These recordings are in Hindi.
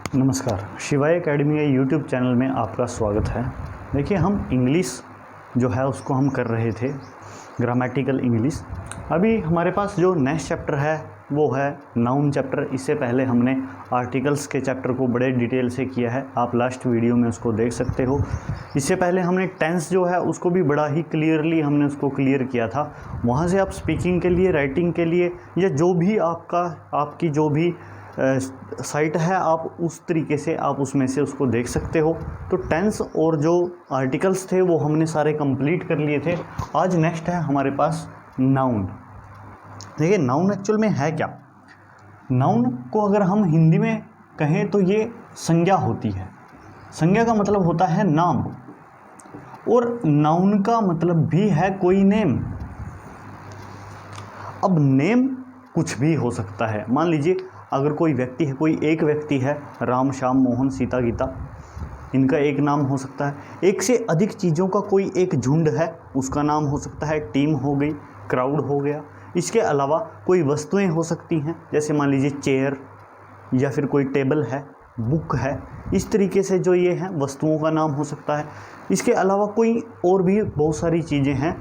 नमस्कार, शिवाय एकेडमी के यूट्यूब चैनल में आपका स्वागत है। देखिए, हम इंग्लिश जो है उसको हम कर रहे थे, ग्रामेटिकल इंग्लिश। अभी हमारे पास जो नेक्स्ट चैप्टर है वो है नाउन चैप्टर। इससे पहले हमने आर्टिकल्स के चैप्टर को बड़े डिटेल से किया है, आप लास्ट वीडियो में उसको देख सकते हो। इससे पहले हमने टेंस जो है उसको भी बड़ा ही क्लियरली हमने उसको क्लियर किया था। वहाँ से आप स्पीकिंग के लिए, राइटिंग के लिए या जो भी आपकी जो भी साइट है, आप उस तरीके से आप उसमें से उसको देख सकते हो। तो टेंस और जो आर्टिकल्स थे वो हमने सारे कंप्लीट कर लिए थे। आज नेक्स्ट है हमारे पास नाउन। देखिए, नाउन एक्चुअल में है क्या। नाउन को अगर हम हिंदी में कहें तो ये संज्ञा होती है। संज्ञा का मतलब होता है नाम, और नाउन का मतलब भी है कोई नेम। अब नेम कुछ भी हो सकता है। मान लीजिए अगर कोई व्यक्ति है, कोई एक व्यक्ति है, राम, श्याम, मोहन, सीता, गीता, इनका एक नाम हो सकता है। एक से अधिक चीज़ों का कोई एक झुंड है, उसका नाम हो सकता है। टीम हो गई, क्राउड हो गया। इसके अलावा कोई वस्तुएं हो सकती हैं, जैसे मान लीजिए चेयर, या फिर कोई टेबल है, बुक है। इस तरीके से जो ये हैं वस्तुओं का नाम हो सकता है। इसके अलावा कोई और भी बहुत सारी चीज़ें हैं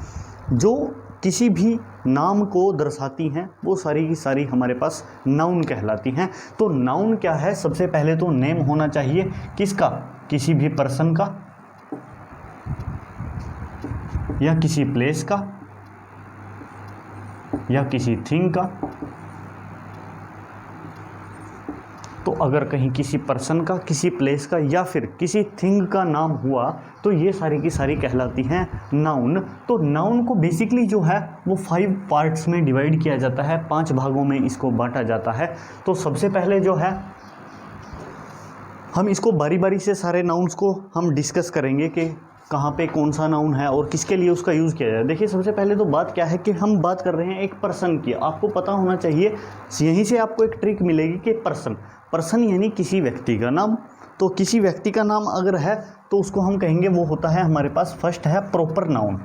जो किसी भी नाम को दर्शाती हैं, वो सारी की सारी हमारे पास नाउन कहलाती हैं। तो नाउन क्या है? सबसे पहले तो नेम होना चाहिए। किसका? किसी भी पर्सन का, या किसी प्लेस का, या किसी थिंग का। तो अगर कहीं किसी पर्सन का, किसी प्लेस का या फिर किसी थिंग का नाम हुआ तो ये सारी की सारी कहलाती हैं नाउन। तो नाउन को बेसिकली जो है वो 5 पार्ट्स में डिवाइड किया जाता है, 5 भागों में इसको बांटा जाता है। तो सबसे पहले जो है हम इसको बारी बारी से सारे नाउन्स को हम डिस्कस करेंगे कि कहाँ पे कौन सा नाउन है और किसके लिए उसका यूज़ किया जाए। देखिए, सबसे पहले तो बात क्या है कि हम बात कर रहे हैं एक पर्सन की। आपको पता होना चाहिए, यहीं से आपको एक ट्रिक मिलेगी कि पर्सन यानी किसी व्यक्ति का नाम। तो किसी व्यक्ति का नाम अगर है तो उसको हम कहेंगे वो होता है हमारे पास फर्स्ट है प्रॉपर नाउन।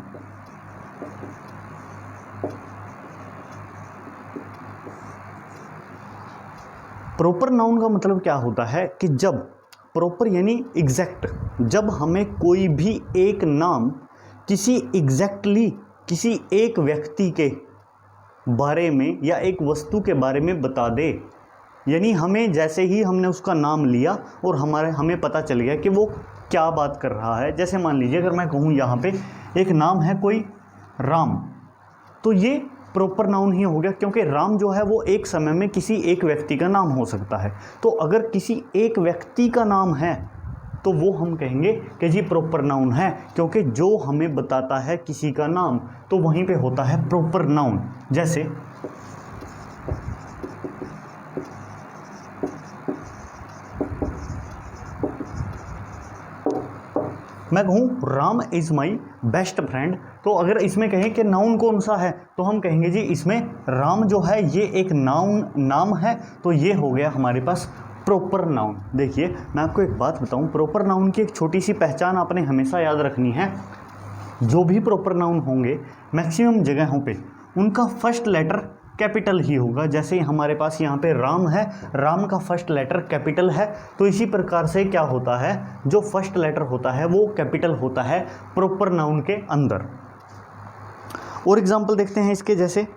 प्रॉपर नाउन का मतलब क्या होता है कि जब प्रॉपर यानी एग्जैक्ट, जब हमें कोई भी एक नाम किसी एग्जैक्टली किसी एक व्यक्ति के बारे में या एक वस्तु के बारे में बता दे, यानी हमें जैसे ही हमने उसका नाम लिया और हमें पता चल गया कि वो क्या बात कर रहा है। जैसे मान लीजिए अगर मैं कहूँ यहाँ पे एक नाम है कोई राम, तो ये प्रॉपर नाउन ही हो गया, क्योंकि राम जो है वो एक समय में किसी एक व्यक्ति का नाम हो सकता है। तो अगर किसी एक व्यक्ति का नाम है तो वो हम कहेंगे कि जी प्रॉपर नाउन है, क्योंकि जो हमें बताता है किसी का नाम तो वहीं पे होता है प्रॉपर नाउन। जैसे मैं कहूँ Ram is my best friend, तो अगर इसमें कहें कि नाउन कौन सा है तो हम कहेंगे जी इसमें राम जो है ये एक नाम है, तो ये हो गया हमारे पास प्रॉपर नाउन। देखिए, मैं आपको एक बात बताऊं, प्रॉपर नाउन की एक छोटी सी पहचान आपने हमेशा याद रखनी है। जो भी प्रॉपर नाउन होंगे मैक्सिमम जगहों पे उनका फर्स्ट लेटर कैपिटल ही होगा। जैसे हमारे पास यहाँ पे राम है, राम का फर्स्ट लेटर कैपिटल है, तो इसी प्रकार से क्या होता है, जो फर्स्ट लेटर होता है वो कैपिटल होता है प्रॉपर नाउन के अंदर। और एग्जांपल देखते हैं इसके, जैसे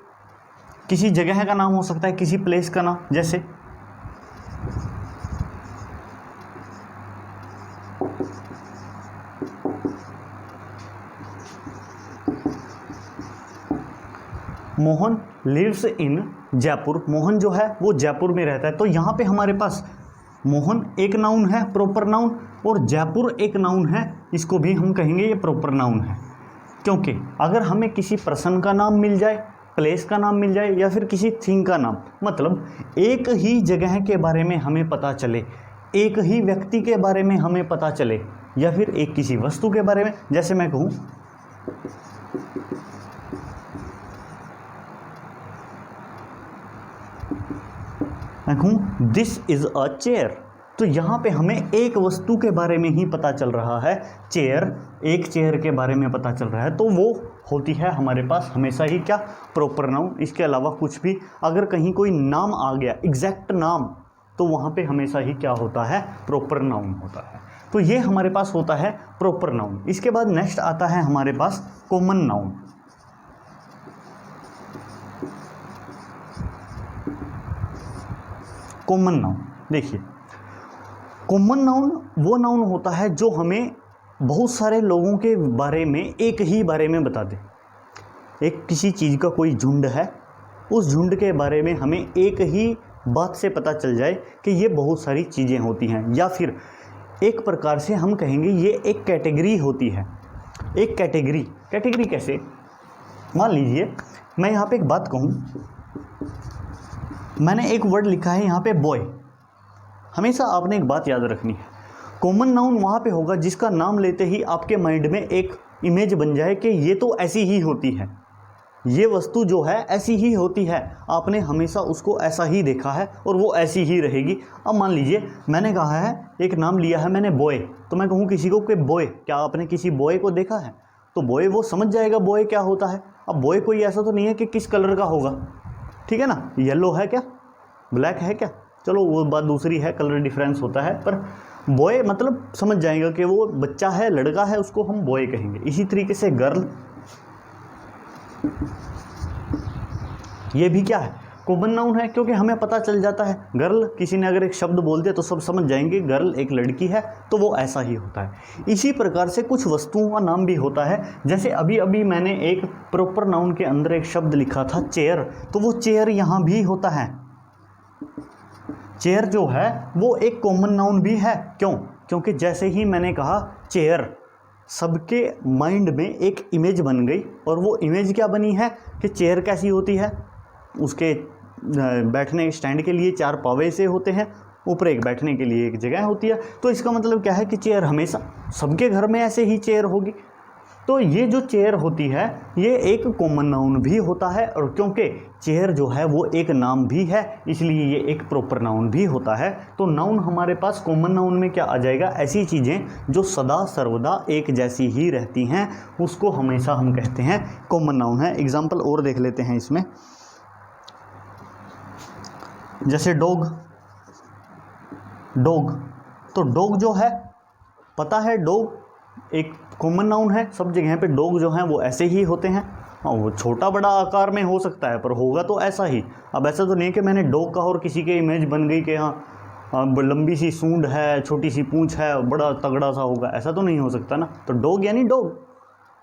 किसी जगह का नाम हो सकता है, किसी प्लेस का नाम। जैसे मोहन लिव्स इन जयपुर, मोहन जो है वो जयपुर में रहता है। तो यहाँ पे हमारे पास मोहन एक नाउन है, प्रॉपर नाउन, और जयपुर एक नाउन है, इसको भी हम कहेंगे ये प्रॉपर नाउन है। क्योंकि अगर हमें किसी पर्सन का नाम मिल जाए, प्लेस का नाम मिल जाए, या फिर किसी थिंग का नाम, मतलब एक ही जगह के बारे में हमें पता चले, एक ही व्यक्ति के बारे में हमें पता चले, या फिर एक किसी वस्तु के बारे में। जैसे मैं कहूँ दिस इज अ चेयर, तो यहाँ पे हमें एक वस्तु के बारे में ही पता चल रहा है, चेयर, एक चेयर के बारे में पता चल रहा है, तो वो होती है हमारे पास हमेशा ही क्या, प्रॉपर नाउन। इसके अलावा कुछ भी अगर कहीं कोई नाम आ गया, एग्जैक्ट नाम, तो वहाँ पे हमेशा ही क्या होता है, प्रॉपर नाउन होता है। तो ये हमारे पास होता है प्रॉपर नाउन। इसके बाद नेक्स्ट आता है हमारे पास कॉमन नाउन। कॉमन नाउन, देखिए कॉमन नाउन वो नाउन होता है जो हमें बहुत सारे लोगों के बारे में एक ही बारे में बता दे। एक किसी चीज़ का कोई झुंड है, उस झुंड के बारे में हमें एक ही बात से पता चल जाए कि ये बहुत सारी चीज़ें होती हैं, या फिर एक प्रकार से हम कहेंगे ये एक कैटेगरी होती है। एक कैटेगरी कैसे, मान लीजिए मैं यहाँ पे एक बात कहूँ, मैंने एक वर्ड लिखा है यहाँ पे बॉय। हमेशा आपने एक बात याद रखनी है, कॉमन नाउन वहाँ पे होगा जिसका नाम लेते ही आपके माइंड में एक इमेज बन जाए कि ये तो ऐसी ही होती है, ये वस्तु जो है ऐसी ही होती है, आपने हमेशा उसको ऐसा ही देखा है और वो ऐसी ही रहेगी। अब मान लीजिए मैंने कहा है, एक नाम लिया है मैंने बॉय, तो मैं कहूँ किसी को कि बॉय, क्या आपने किसी बॉय को देखा है? तो बॉय वो समझ जाएगा बॉय क्या होता है। अब बॉय कोई ऐसा तो नहीं है कि किस कलर का होगा, ठीक है ना, येलो है क्या, ब्लैक है क्या, चलो वो बात दूसरी है, कलर डिफरेंस होता है, पर बॉय मतलब समझ जाएगा कि वो बच्चा है, लड़का है, उसको हम बॉय कहेंगे। इसी तरीके से गर्ल, ये भी क्या है, कॉमन नाउन है, क्योंकि हमें पता चल जाता है गर्ल, किसी ने अगर एक शब्द बोल दिया तो सब समझ जाएंगे गर्ल एक लड़की है, तो वो ऐसा ही होता है। इसी प्रकार से कुछ वस्तुओं का नाम भी होता है, जैसे अभी अभी मैंने एक प्रॉपर नाउन के अंदर एक शब्द लिखा था चेयर, तो वो चेयर यहाँ भी होता है। चेयर जो है वो एक कॉमन नाउन भी है, क्यों? क्योंकि जैसे ही मैंने कहा चेयर, सबके माइंड में एक इमेज बन गई, और वो इमेज क्या बनी है कि चेयर कैसी होती है, उसके बैठने स्टैंड के लिए 4 पावे से होते हैं, ऊपर एक बैठने के लिए एक जगह होती है। तो इसका मतलब क्या है कि चेयर हमेशा सबके घर में ऐसे ही चेयर होगी। तो ये जो चेयर होती है ये एक कॉमन नाउन भी होता है, और क्योंकि चेयर जो है वो एक नाम भी है, इसलिए ये एक प्रॉपर नाउन भी होता है। तो नाउन हमारे पास कॉमन नाउन में क्या आ जाएगा, ऐसी चीज़ें जो सदा सर्वदा एक जैसी ही रहती हैं, उसको हमेशा हम कहते हैं कॉमन नाउन है। एग्जाम्पल और देख लेते हैं इसमें, जैसे डॉग, तो डॉग जो है, पता है डॉग एक कॉमन नाउन है, सब जगह पे डॉग जो हैं वो ऐसे ही होते हैं। हाँ, वो छोटा बड़ा आकार में हो सकता है, पर होगा तो ऐसा ही। अब ऐसा तो नहीं कि मैंने डॉग कहा और किसी के इमेज बन गई कि हाँ लंबी सी सूंड है, छोटी सी पूंछ है, बड़ा तगड़ा सा होगा, ऐसा तो नहीं हो सकता ना। तो डॉग यानी डॉग।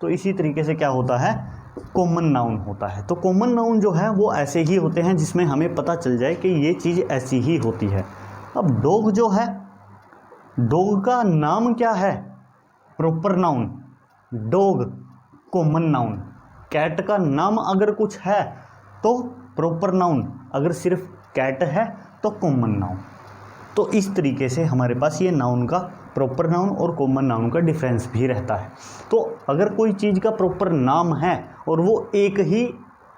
तो इसी तरीके से क्या होता है, कॉमन नाउन होता है। तो कॉमन नाउन जो है वो ऐसे ही होते हैं जिसमें हमें पता चल जाए कि ये चीज़ ऐसी ही होती है। अब डॉग जो है, डॉग का नाम क्या है, proper noun, dog common noun. Cat का नाम अगर कुछ है तो प्रॉपर नाउन, अगर सिर्फ कैट है तो कॉमन नाउन। तो इस तरीके से हमारे पास ये नाउन का, प्रॉपर नाउन और कॉमन नाउन का डिफरेंस भी रहता है। तो अगर कोई चीज़ का प्रॉपर नाम है और वो एक ही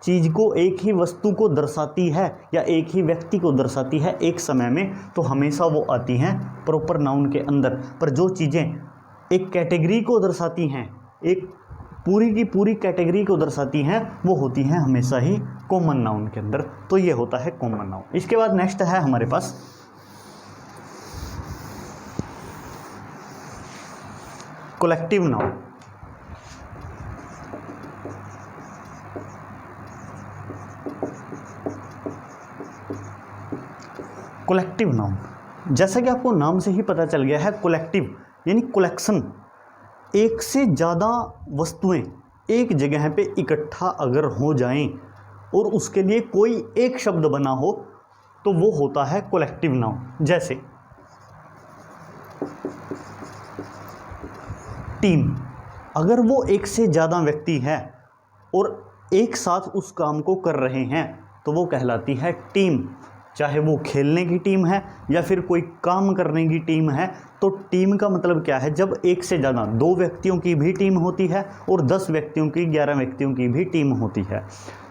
चीज़ को, एक ही वस्तु को दर्शाती है या एक ही व्यक्ति को दर्शाती है एक समय में, तो हमेशा वो आती हैं प्रॉपर नाउन के अंदर। पर जो चीज़ें एक कैटेगरी को दर्शाती हैं, एक पूरी की पूरी कैटेगरी को दर्शाती हैं, वो होती हैं हमेशा ही कॉमन नाउन के अंदर। तो ये होता है कॉमन नाउन। इसके बाद नेक्स्ट है हमारे पास कलेक्टिव नाउन। कलेक्टिव नाउन, जैसा कि आपको नाम से ही पता चल गया है, कलेक्टिव यानी कलेक्शन। एक से ज़्यादा वस्तुएं एक जगह पे इकट्ठा अगर हो जाएं और उसके लिए कोई एक शब्द बना हो तो वो होता है कलेक्टिव नाउन। जैसे टीम, अगर वो एक से ज़्यादा व्यक्ति है और एक साथ उस काम को कर रहे हैं तो वो कहलाती है टीम। चाहे वो खेलने की टीम है या फिर कोई काम करने की टीम है, तो टीम का मतलब क्या है, जब एक से ज़्यादा, 2 व्यक्तियों की भी टीम होती है और 10 व्यक्तियों की, 11 व्यक्तियों की भी टीम होती है।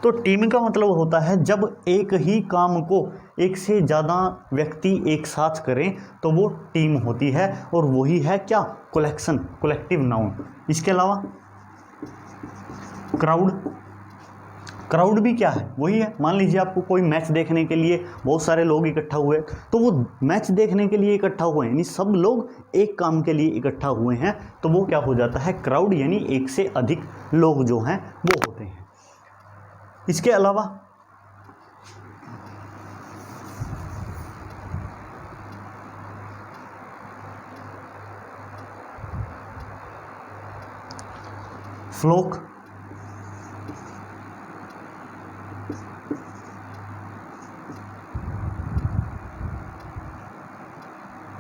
तो टीम का मतलब होता है जब एक ही काम को एक से ज़्यादा व्यक्ति एक साथ करें तो वो टीम होती है, और वही है क्या, कलेक्शन, कलेक्टिव नाउन। इसके अलावा क्राउड, क्राउड भी क्या है, वही है। मान लीजिए आपको कोई मैच देखने के लिए बहुत सारे लोग इकट्ठा हुए, तो वो मैच देखने के लिए इकट्ठा हुए हैं, यानी सब लोग एक काम के लिए इकट्ठा हुए हैं, तो वो क्या हो जाता है, क्राउड, यानी एक से अधिक लोग जो हैं वो होते हैं। इसके अलावा फ्लोक,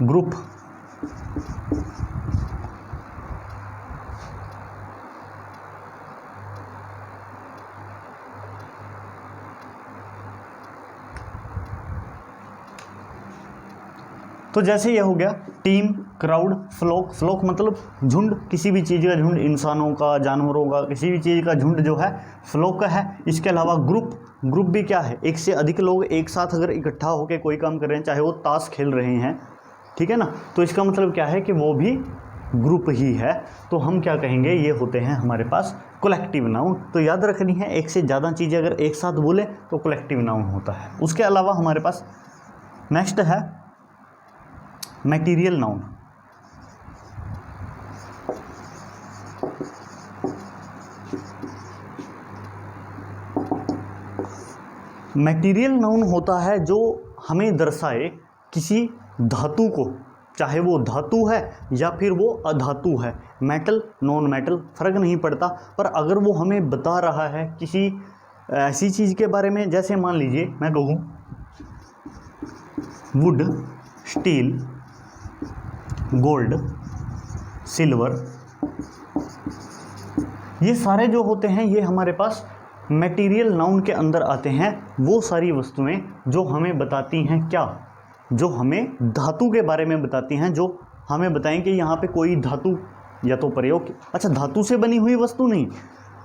ग्रुप, तो जैसे ये हो गया टीम, क्राउड, फ्लोक। फ्लोक मतलब झुंड, किसी भी चीज़ का झुंड, इंसानों का, जानवरों का, किसी भी चीज़ का झुंड जो है फ्लोक है। इसके अलावा ग्रुप, ग्रुप भी क्या है, एक से अधिक लोग एक साथ अगर इकट्ठा होकर कोई काम कर रहे हैं, चाहे वो ताश खेल रहे हैं, ठीक है ना, तो इसका मतलब क्या है कि वो भी ग्रुप ही है। तो हम क्या कहेंगे, ये होते हैं हमारे पास कलेक्टिव नाउन। तो याद रखनी है, एक से ज़्यादा चीज़ें अगर एक साथ बोले तो कलेक्टिव नाउन होता है। उसके अलावा हमारे पास नेक्स्ट है मटेरियल नाउन। मटेरियल नाउन होता है जो हमें दर्शाए किसी धातु को, चाहे वो धातु है या फिर वो अधातु है, मेटल नॉन मेटल फ़र्क नहीं पड़ता, पर अगर वो हमें बता रहा है किसी ऐसी चीज़ के बारे में, जैसे मान लीजिए मैं कहूँ वुड, स्टील, गोल्ड, सिल्वर, ये सारे जो होते हैं ये हमारे पास मटेरियल नाउन के अंदर आते हैं। वो सारी वस्तुएं जो हमें बताती हैं क्या, जो हमें धातु के बारे में बताती हैं, जो हमें बताएं कि यहाँ पे कोई धातु या तो प्रयोग, अच्छा धातु से बनी हुई वस्तु नहीं,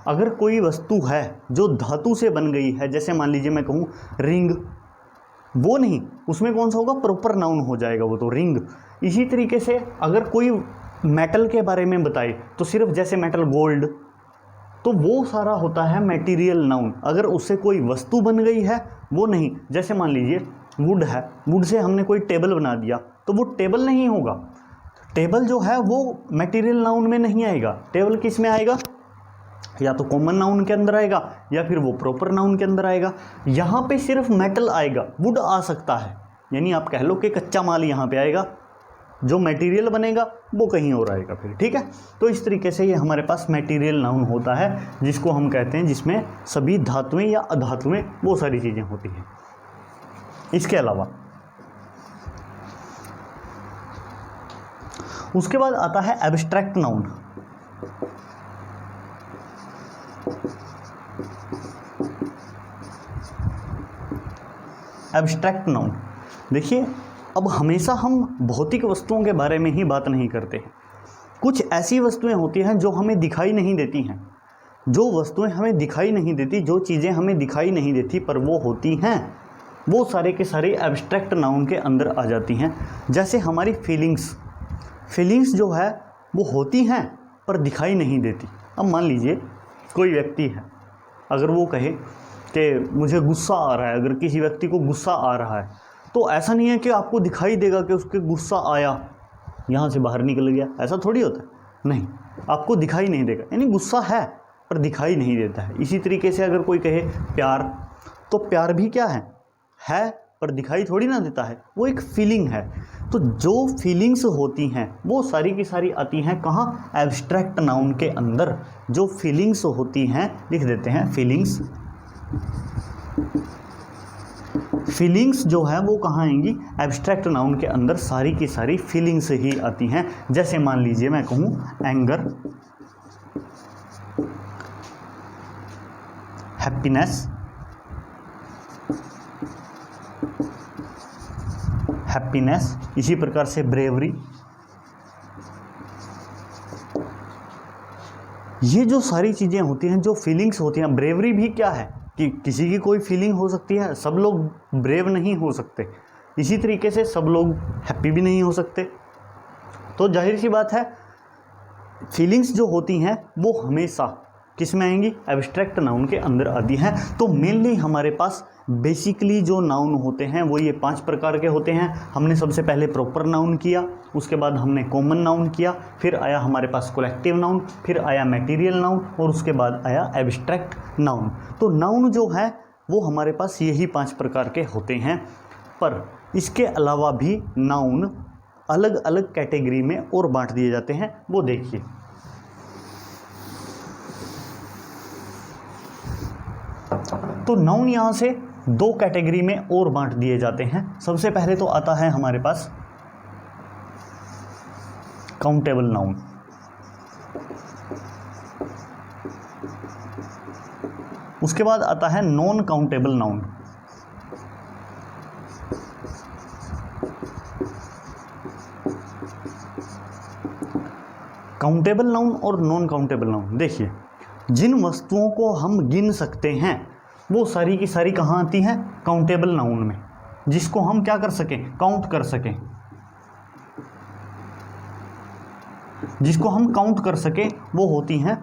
अगर कोई वस्तु है जो धातु से बन गई है, जैसे मान लीजिए मैं कहूँ रिंग, वो नहीं, उसमें कौन सा होगा, प्रॉपर नाउन हो जाएगा वो तो रिंग। इसी तरीके से अगर कोई मेटल के बारे में बताए तो सिर्फ जैसे मेटल गोल्ड, तो वो सारा होता है मटेरियल नाउन। अगर उससे कोई वस्तु बन गई है वो नहीं, जैसे मान लीजिए वुड है, वुड से हमने कोई टेबल बना दिया तो वो टेबल नहीं होगा। टेबल जो है वो मटेरियल नाउन में नहीं आएगा। टेबल किस में आएगा, या तो कॉमन नाउन के अंदर आएगा या फिर वो प्रॉपर नाउन के अंदर आएगा। यहाँ पे सिर्फ मेटल आएगा, वुड आ सकता है, यानी आप कह लो कि कच्चा माल यहाँ पे आएगा, जो मटेरियल बनेगा वो कहीं और आएगा फिर, ठीक है। तो इस तरीके से ये हमारे पास मटेरियल नाउन होता है, जिसको हम कहते हैं, जिसमें सभी धातुएं या अधातुएं वो सारी चीज़ें होती हैं। इसके अलावा उसके बाद आता है एब्स्ट्रैक्ट नाउन। एब्स्ट्रैक्ट नाउन, देखिए अब हमेशा हम भौतिक वस्तुओं के बारे में ही बात नहीं करते हैं। कुछ ऐसी वस्तुएं होती हैं जो हमें दिखाई नहीं देती हैं, जो वस्तुएं हमें दिखाई नहीं देती, जो चीज़ें हमें दिखाई नहीं देती पर वो होती हैं, वो सारे के सारे एब्स्ट्रैक्ट नाउन के अंदर आ जाती हैं। जैसे हमारी फीलिंग्स, फीलिंग्स जो है वो होती हैं पर दिखाई नहीं देती। अब मान लीजिए कोई व्यक्ति है, अगर वो कहे कि मुझे गुस्सा आ रहा है, अगर किसी व्यक्ति को गुस्सा आ रहा है, तो ऐसा नहीं है कि आपको दिखाई देगा कि उसके गुस्सा आया, यहाँ से बाहर निकल गया, ऐसा थोड़ी होता है, नहीं, आपको दिखाई नहीं देगा, यानी गुस्सा है पर दिखाई नहीं देता है। इसी तरीके से अगर कोई कहे प्यार, तो प्यार भी क्या है पर दिखाई थोड़ी ना देता है, वो एक फीलिंग है। तो जो फीलिंग्स होती हैं वो सारी की सारी आती हैं कहाँ, एब्स्ट्रैक्ट नाउन के अंदर। जो फीलिंग्स होती हैं, लिख देते हैं फीलिंग्स, फीलिंग्स जो है वो कहाँ आएंगी, एब्स्ट्रैक्ट नाउन के अंदर सारी की सारी फीलिंग्स ही आती हैं। जैसे मान लीजिए मैं कहूँ एंगर, हैप्पीनेस, हैप्पीनेस, इसी प्रकार से ब्रेवरी, ये जो सारी चीज़ें होती हैं, जो फीलिंग्स होती हैं। ब्रेवरी भी क्या है कि किसी की कोई फीलिंग हो सकती है, सब लोग ब्रेव नहीं हो सकते, इसी तरीके से सब लोग हैप्पी भी नहीं हो सकते। तो जाहिर सी बात है फीलिंग्स जो होती हैं वो हमेशा किस में आएंगी? एब्स्ट्रैक्ट नाउन के अंदर आती हैं। तो मेनली हमारे पास बेसिकली जो नाउन होते हैं वो ये 5 प्रकार के होते हैं। हमने सबसे पहले प्रॉपर नाउन किया, उसके बाद हमने कॉमन नाउन किया, फिर आया हमारे पास कलेक्टिव नाउन, फिर आया मटेरियल नाउन और उसके बाद आया एब्स्ट्रैक्ट नाउन। तो नाउन जो है वो हमारे पास यही 5 प्रकार के होते हैं, पर इसके अलावा भी नाउन अलग अलग कैटेगरी में और बांट दिए जाते हैं, वो देखिए। तो नाउन यहाँ से 2 कैटेगरी में और बांट दिए जाते हैं। सबसे पहले तो आता है हमारे पास काउंटेबल नाउन। उसके बाद आता है non countable noun. Countable noun और नॉन काउंटेबल नाउन, देखिए जिन वस्तुओं को हम गिन सकते हैं वो सारी की सारी कहाँ आती हैं? काउंटेबल नाउन में। जिसको हम क्या कर सकें? काउंट कर सकें, जिसको हम काउंट कर सकें वो होती हैं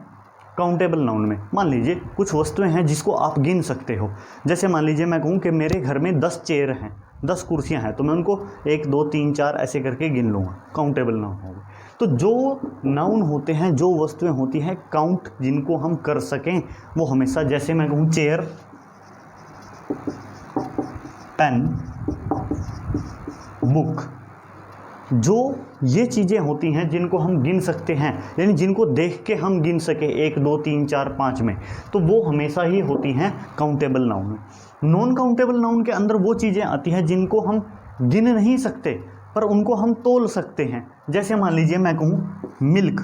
काउंटेबल नाउन में। मान लीजिए कुछ वस्तुएं हैं जिसको आप गिन सकते हो। जैसे मान लीजिए मैं कहूँ कि मेरे घर में 10 चेयर हैं, 10 कुर्सियां हैं, तो मैं उनको 1 2 3 4 ऐसे करके गिन लूँगा, काउंटेबल नाउन होगी। तो जो नाउन होते हैं, जो वस्तुएं होती हैं काउंट जिनको हम कर सकें, वो हमेशा, जैसे मैं कहूँ चेयर, पेन, बुक, जो ये चीज़ें होती हैं जिनको हम गिन सकते हैं, यानी जिनको देख के हम गिन सके 1 2 3 4 5 में, तो वो हमेशा ही होती हैं काउंटेबल नाउन में। नॉन काउंटेबल नाउन के अंदर वो चीज़ें आती हैं जिनको हम गिन नहीं सकते पर उनको हम तोल सकते हैं। जैसे मान लीजिए मैं कहूँ मिल्क,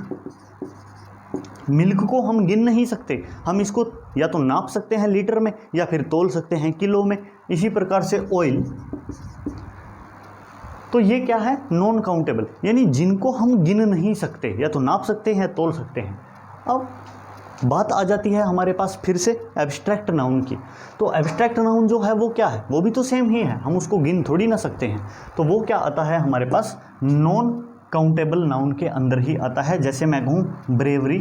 मिल्क को हम गिन नहीं सकते, हम इसको या तो नाप सकते हैं लीटर में या फिर तोल सकते हैं किलो में। इसी प्रकार से ऑयल, तो ये क्या है? नॉन काउंटेबल, यानी जिनको हम गिन नहीं सकते, या तो नाप सकते हैं तोल सकते हैं। अब बात आ जाती है हमारे पास फिर से एब्स्ट्रैक्ट नाउन की। तो एब्स्ट्रैक्ट नाउन जो है वो क्या है? वो भी तो सेम ही है, हम उसको गिन थोड़ी ना सकते हैं। तो वो क्या आता है हमारे पास? नॉन काउंटेबल नाउन के अंदर ही आता है। जैसे मैं कहूँ ब्रेवरी,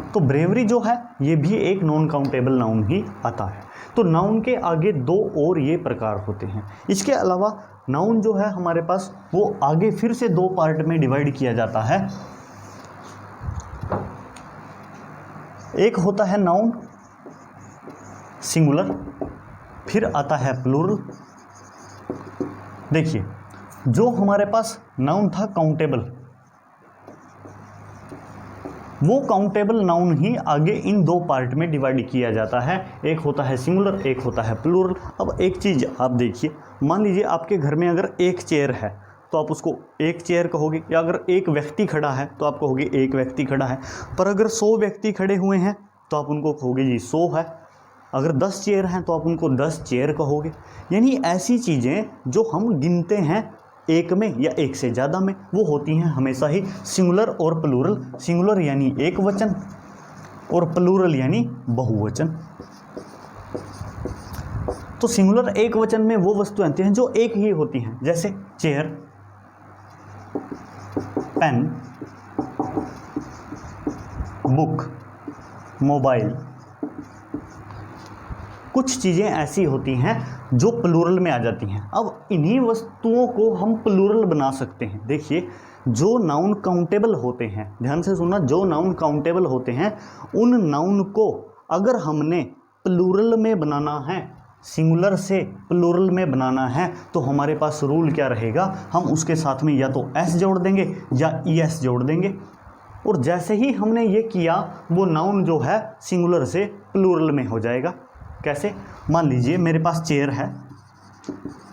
तो ब्रेवरी जो है ये भी एक नॉन काउंटेबल नाउन ही आता है। तो नाउन के आगे 2 और ये प्रकार होते हैं। इसके अलावा नाउन जो है हमारे पास वो आगे फिर से 2 पार्ट में डिवाइड किया जाता है। एक होता है नाउन सिंगुलर, फिर आता है प्लूरल। देखिए जो हमारे पास नाउन था काउंटेबल, वो काउंटेबल नाउन ही आगे इन 2 पार्ट में डिवाइड किया जाता है। एक होता है सिंगुलर, एक होता है प्लूरल। अब एक चीज़ आप देखिए, मान लीजिए आपके घर में अगर एक चेयर है तो आप उसको एक चेयर कहोगे, या अगर एक व्यक्ति खड़ा है तो आप कहोगे एक व्यक्ति खड़ा है। पर अगर 100 व्यक्ति खड़े हुए हैं तो आप उनको कहोगे जी 100 है। अगर 10 चेयर हैं तो आप उनको 10 चेयर कहोगे। यानी ऐसी चीज़ें जो हम गिनते हैं एक में या एक से ज़्यादा में, वो होती हैं हमेशा ही सिंगुलर और प्लूरल। सिंगुलर यानी एक वचन और प्लूरल यानी बहुवचन। तो सिंगुलर एक वचन में वो वस्तुएं आती हैं जो एक ही होती हैं, जैसे चेयर, पेन, बुक, मोबाइल। कुछ चीज़ें ऐसी होती हैं जो प्लूरल में आ जाती हैं। अब इन्हीं वस्तुओं को हम प्लूरल बना सकते हैं। देखिए जो नाउन काउंटेबल होते हैं, ध्यान से सुनना, जो नाउन काउंटेबल होते हैं उन नाउन को अगर हमने प्लूरल में बनाना है, सिंगुलर से प्लूरल में बनाना है, तो हमारे पास रूल क्या रहेगा? हम उसके साथ में या तो एस जोड़ देंगे या ईएस जोड़ देंगे। और जैसे ही हमने ये किया वो नाउन जो है सिंगुलर से प्लूरल में हो जाएगा। कैसे? मान लीजिए मेरे पास चेयर है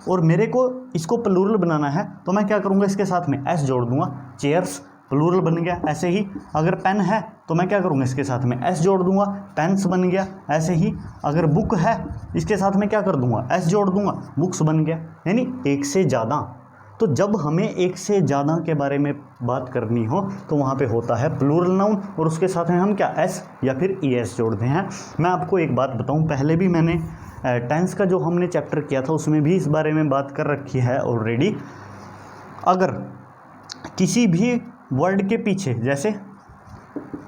और मेरे को इसको प्लूरल बनाना है, तो मैं क्या करूँगा? इसके साथ में एस जोड़ दूंगा, चेयर्स प्लूरल बन गया। ऐसे ही अगर पेन है तो मैं क्या करूँगा? इसके साथ में एस जोड़ दूंगा, पेन्स बन गया। ऐसे ही अगर बुक है इसके साथ में क्या कर दूंगा? एस जोड़ दूंगा, बुक्स बन गया। यानी एक से ज़्यादा। तो जब हमें एक से ज़्यादा के बारे में बात करनी हो तो वहाँ पे होता है प्लूरल नाउन, और उसके साथ में हम क्या एस या फिर ईएस जोड़ते हैं। मैं आपको एक बात बताऊँ, पहले भी मैंने टेंस का जो हमने चैप्टर किया था उसमें भी इस बारे में बात कर रखी है ऑलरेडी। अगर किसी भी वर्ड के पीछे, जैसे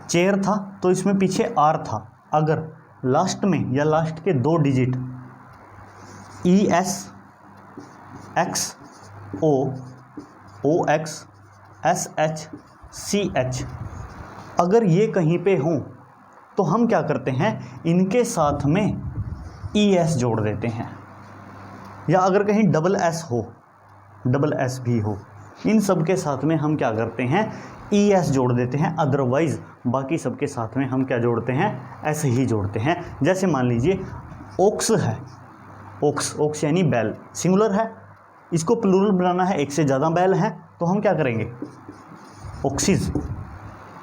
चेयर था तो इसमें पीछे आर था, अगर लास्ट में या लास्ट के 2 digit ES, X, O, OX, SH, CH अगर ये कहीं पे हों तो हम क्या करते हैं, इनके साथ में ES जोड़ देते हैं। या अगर कहीं डबल S हो, डबल S भी हो, इन सब के साथ में हम क्या करते हैं, ES जोड़ देते हैं। अदरवाइज़ बाकी सब के साथ में हम क्या जोड़ते हैं, S ही जोड़ते हैं। जैसे मान लीजिए ओक्स है, ओक्स यानी बैल, सिंगुलर है, इसको प्लूरल बनाना है, एक से ज़्यादा बैल हैं तो हम क्या करेंगे, ऑक्सीज।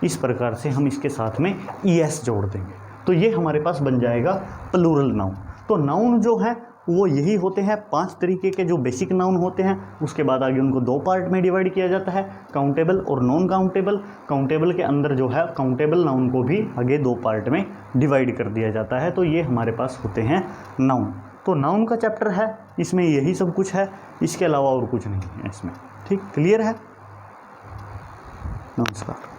इस प्रकार से हम इसके साथ में ES जोड़ देंगे तो ये हमारे पास बन जाएगा प्लूरल नाउन। तो नाउन जो है वो यही होते हैं, 5 तरीके के जो बेसिक नाउन होते हैं। उसके बाद आगे उनको 2 पार्ट में डिवाइड किया जाता है, काउंटेबल और नॉन काउंटेबल। काउंटेबल के अंदर जो है काउंटेबल नाउन को भी आगे 2 पार्ट में डिवाइड कर दिया जाता है। तो ये हमारे पास होते हैं नाउन। तो नाउन का चैप्टर है, इसमें यही सब कुछ है, इसके अलावा और कुछ नहीं है इसमें। ठीक, क्लियर है? नमस्कार।